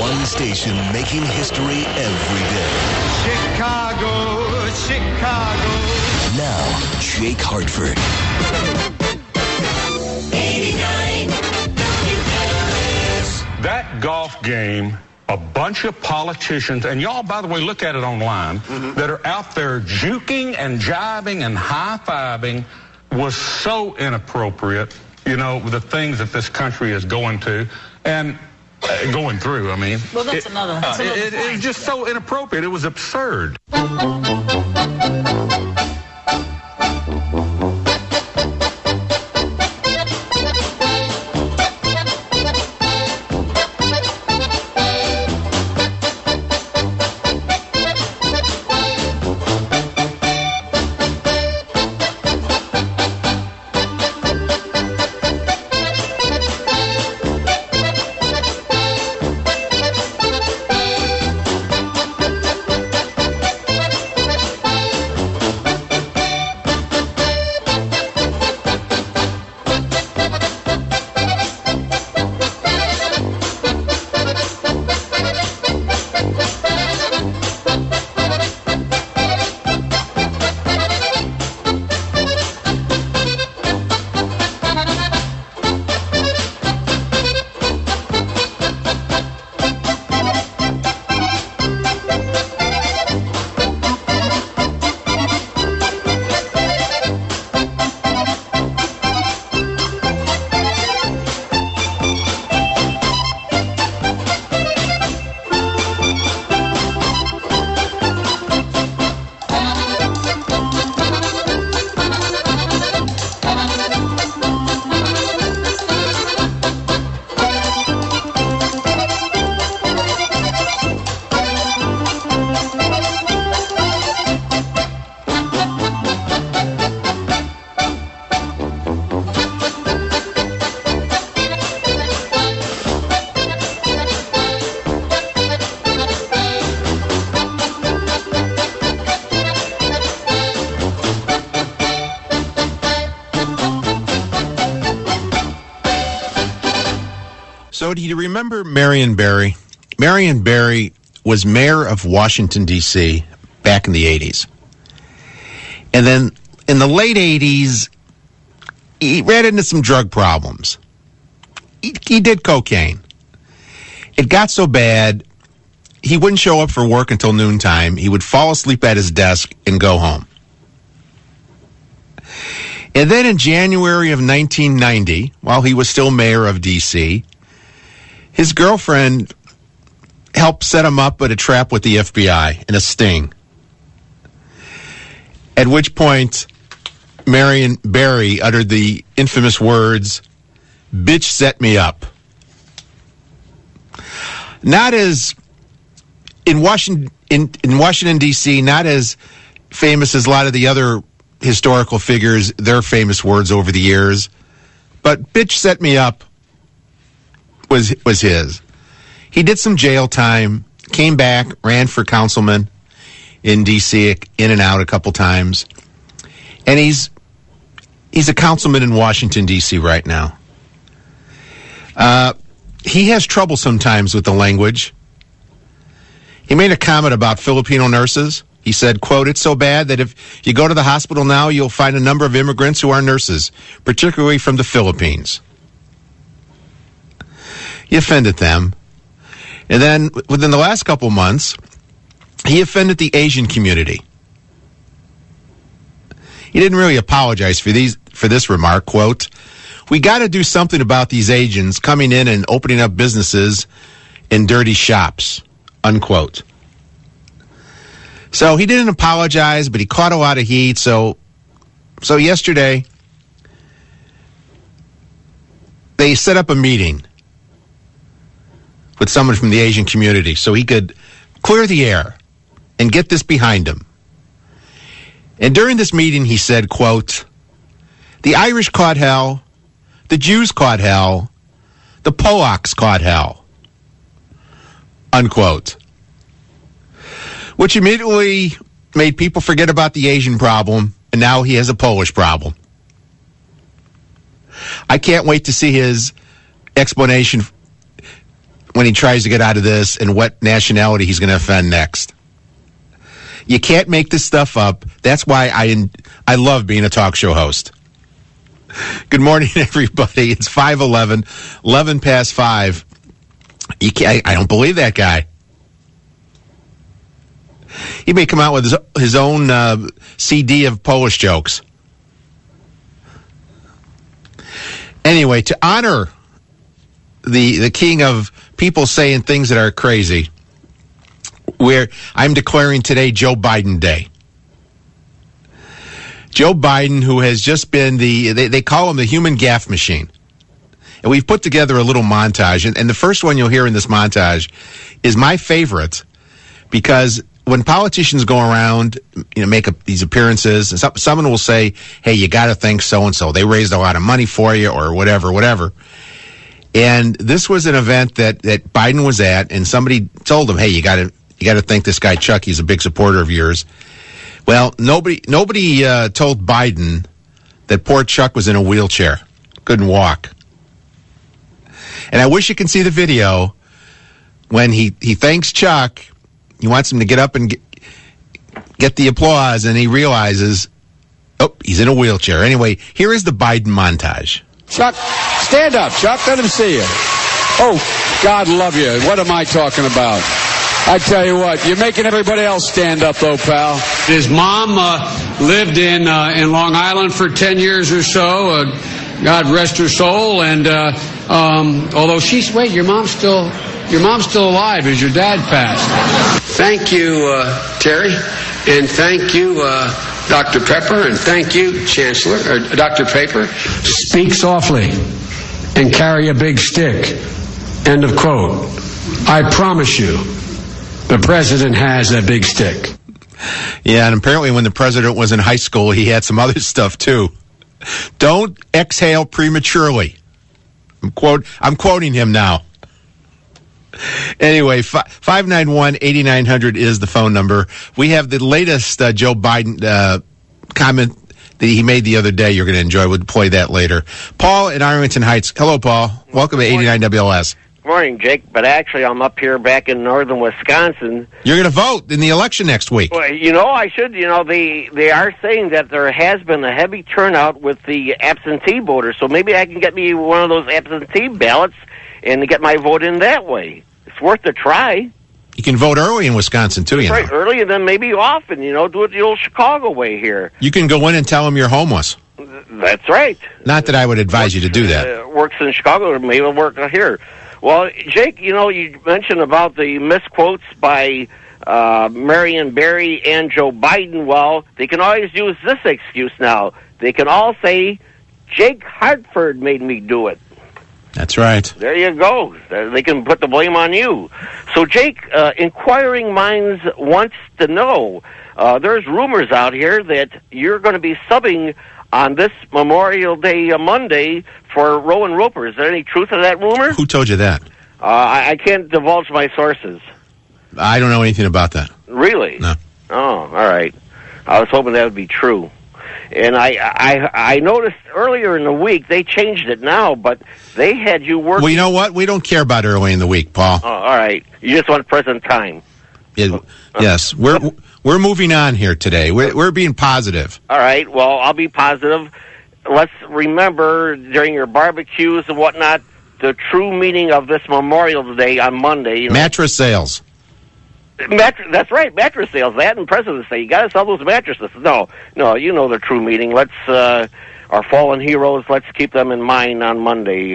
one station making history every day. Chicago, Chicago. Now, Jake Hartford. 89 WLS. That golf game, a bunch of politicians, and y'all, by the way, look at it online, that are out there juking and jiving and high-fiving was so inappropriate, you know, the things that this country is going to, and going through, I mean. Well, that's another It is just so inappropriate. It was absurd. So do you remember Marion Barry? Marion Barry was mayor of Washington, D.C. back in the 80s. And then in the late 80s, he ran into some drug problems. He did cocaine. It got so bad, he wouldn't show up for work until noontime. He would fall asleep at his desk and go home. And then in January of 1990, while he was still mayor of D.C., his girlfriend helped set him up with a trap with the FBI and a sting. At which point, Marion Barry uttered the infamous words, "Bitch set me up." Not as in Washington, D.C., not as famous as a lot of the other historical figures, their famous words over the years, but "bitch set me up" was his. He did some jail time, came back, ran for councilman in D.C., in and out a couple times, and he's a councilman in Washington, D.C. right now. He has trouble sometimes with the language. He made a comment about Filipino nurses. He said, quote, "It's so bad that if you go to the hospital now, you'll find a number of immigrants who are nurses, particularly from the Philippines." He offended them. And then within the last couple months, he offended the Asian community. He didn't really apologize for this remark, quote, "We got to do something about these Asians coming in and opening up businesses in dirty shops," unquote. So he didn't apologize, but he caught a lot of heat. So yesterday, they set up a meeting with someone from the Asian community so he could clear the air and get this behind him. And during this meeting, he said, quote, "The Irish caught hell, the Jews caught hell, the Polacks caught hell," unquote. Which immediately made people forget about the Asian problem, and now he has a Polish problem. I can't wait to see his explanation when he tries to get out of this and what nationality he's going to offend next. You can't make this stuff up. That's why I love being a talk show host. Good morning, everybody. It's 5:11, 11 past 5. I don't believe that guy. He may come out with his own CD of Polish jokes. Anyway, to honor the king of people saying things that are crazy, I'm declaring today Joe Biden Day. Joe Biden, who has just been they call him the human gaffe machine. And we've put together a little montage. And the first one you'll hear in this montage is my favorite, because when politicians go around, make these appearances, and someone will say, hey, you got to thank so-and-so. They raised a lot of money for you, or whatever. And this was an event that Biden was at, and somebody told him, hey, you got to thank this guy Chuck. He's a big supporter of yours. Well, nobody told Biden that poor Chuck was in a wheelchair, couldn't walk. And I wish you can see the video when he thanks Chuck. He wants him to get up and get the applause, and he realizes, he's in a wheelchair. Anyway, here is the Biden montage. Chuck, stand up, Chuck. Let him see you. Oh, God love you. What am I talking about? I tell you what, you're making everybody else stand up, though, pal. His mom lived in Long Island for 10 years or so. God rest her soul. And although your mom's still alive as your dad passed. Thank you, Terry, and thank you, Dr. Pepper, and thank you, Chancellor, or Dr. Paper. Speak softly and carry a big stick. End of quote. I promise you, the president has a big stick. Yeah, and apparently when the president was in high school, he had some other stuff, too. Don't exhale prematurely. I'm quoting him now. Anyway, 591-8900 is the phone number. We have the latest Joe Biden comment that he made the other day you're going to enjoy. We'll play that later. Paul in Arlington Heights. Hello, Paul. Welcome to 89 WLS. Good morning, Jake. But actually, I'm up here back in northern Wisconsin. You're going to vote in the election next week. Well, I should. They are saying that there has been a heavy turnout with the absentee voters. So maybe I can get me one of those absentee ballots and get my vote in that way. It's worth a try. You can vote early in Wisconsin, too, you know. Right, early and then maybe often, do it the old Chicago way here. You can go in and tell them you're homeless. That's right. Not that I would advise you to do that. Works in Chicago, or maybe it'll work here. Well, Jake, you mentioned about the misquotes by Marion Barry and Joe Biden. Well, they can always use this excuse now. They can all say, Jake Hartford made me do it. That's right. There you go. They can put the blame on you. So, Jake, inquiring minds wants to know, there's rumors out here that you're going to be subbing on this Memorial Day Monday for Rowan Roper. Is there any truth to that rumor? Who told you that? I can't divulge my sources. I don't know anything about that. Really? No. Oh, all right. I was hoping that would be true. And I noticed earlier in the week, they changed it now, but they had you working... Well, you know what? We don't care about early in the week, Paul. Oh, all right. You just want present time. Yes. We're moving on here today. We're being positive. All right. Well, I'll be positive. Let's remember during your barbecues and whatnot, the true meaning of this Memorial Day on Monday. Mattress sales. That's right, mattress sales. That and President's Day. You got to sell those mattresses. No, you know the true meaning. Let's our fallen heroes. Let's keep them in mind on Monday.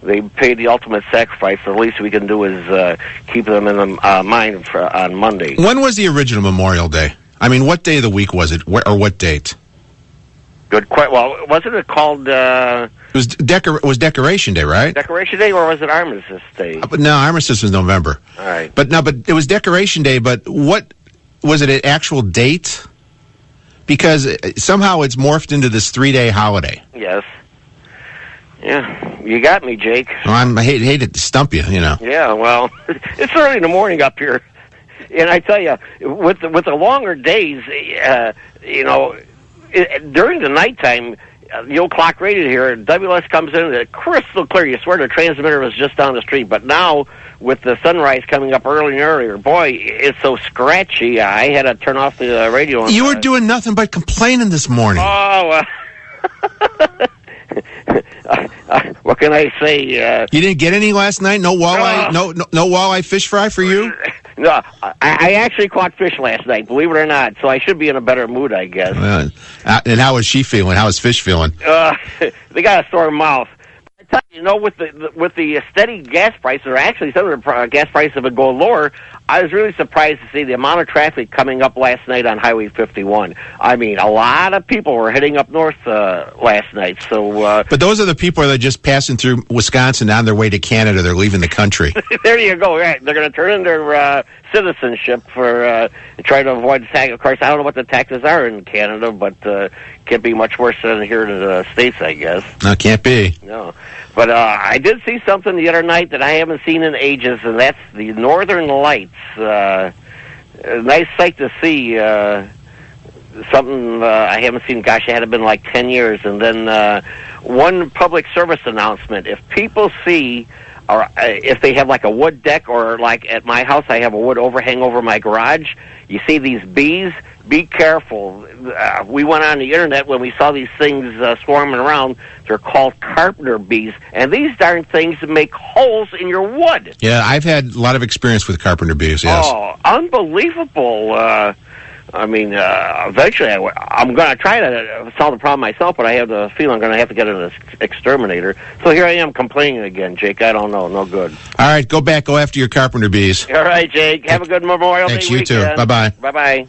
They paid the ultimate sacrifice. The least we can do is keep them in mind on Monday. When was the original Memorial Day? I mean, what day of the week was it, or what date? Good question. Well, wasn't it called... It was Decoration Day, right? Decoration Day, or was it Armistice Day? No, Armistice was November. All right. But it was Decoration Day, but what... Was it an actual date? Because somehow it's morphed into this 3-day holiday. Yes. Yeah, you got me, Jake. Well, I hate to stump you, Yeah, well, it's early in the morning up here. And I tell you, with the longer days, during the nighttime... the old clock radio here, WS comes in crystal clear. You swear the transmitter was just down the street. But now, with the sunrise coming up early and earlier, boy, it's so scratchy. I had to turn off the radio. You were doing nothing but complaining this morning. Oh, what can I say? You didn't get any last night? No walleye? No walleye fish fry for you? No, I actually caught fish last night, believe it or not, so I should be in a better mood, I guess. And how is she feeling? How is fish feeling? They got a sore mouth. I tell you, with the steady gas prices, or actually some of the gas prices would go lower, I was really surprised to see the amount of traffic coming up last night on Highway 51. I mean, a lot of people were heading up north last night. So, but those are the people that are just passing through Wisconsin on their way to Canada. They're leaving the country. There you go. Right. They're going to turn in their citizenship for try to avoid tax. Of course, I don't know what the taxes are in Canada, but can't be much worse than here in the States, I guess. No, can't be. No. But I did see something the other night that I haven't seen in ages, and that's the Northern Lights. A nice sight to see. Something I haven't seen, gosh, it had been like 10 years. And then one public service announcement. If people see, or if they have like a wood deck, or like at my house, I have a wood overhang over my garage, you see these bees, be careful. We went on the internet when we saw these things swarming around. They're called carpenter bees, and these darn things make holes in your wood. Yeah, I've had a lot of experience with carpenter bees, yes. Oh, unbelievable. I mean, eventually I'm going to try to solve the problem myself, but I have the feeling I'm going to have to get an exterminator. So here I am complaining again, Jake. I don't know. No good. All right, go after your carpenter bees. All right, Jake. Have a good Memorial Day weekend. Thanks, you too. Bye-bye. Bye-bye.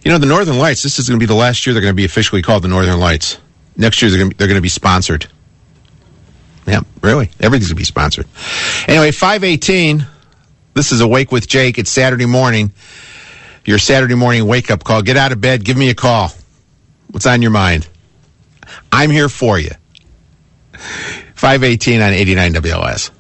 You know, the Northern Lights, this is going to be the last year they're going to be officially called the Northern Lights. Next year, they're going to be sponsored. Yeah, really. Everything's going to be sponsored. Anyway, 5:18. This is Awake with Jake. It's Saturday morning. Your Saturday morning wake-up call. Get out of bed. Give me a call. What's on your mind? I'm here for you. 5:18 on 89 WLS.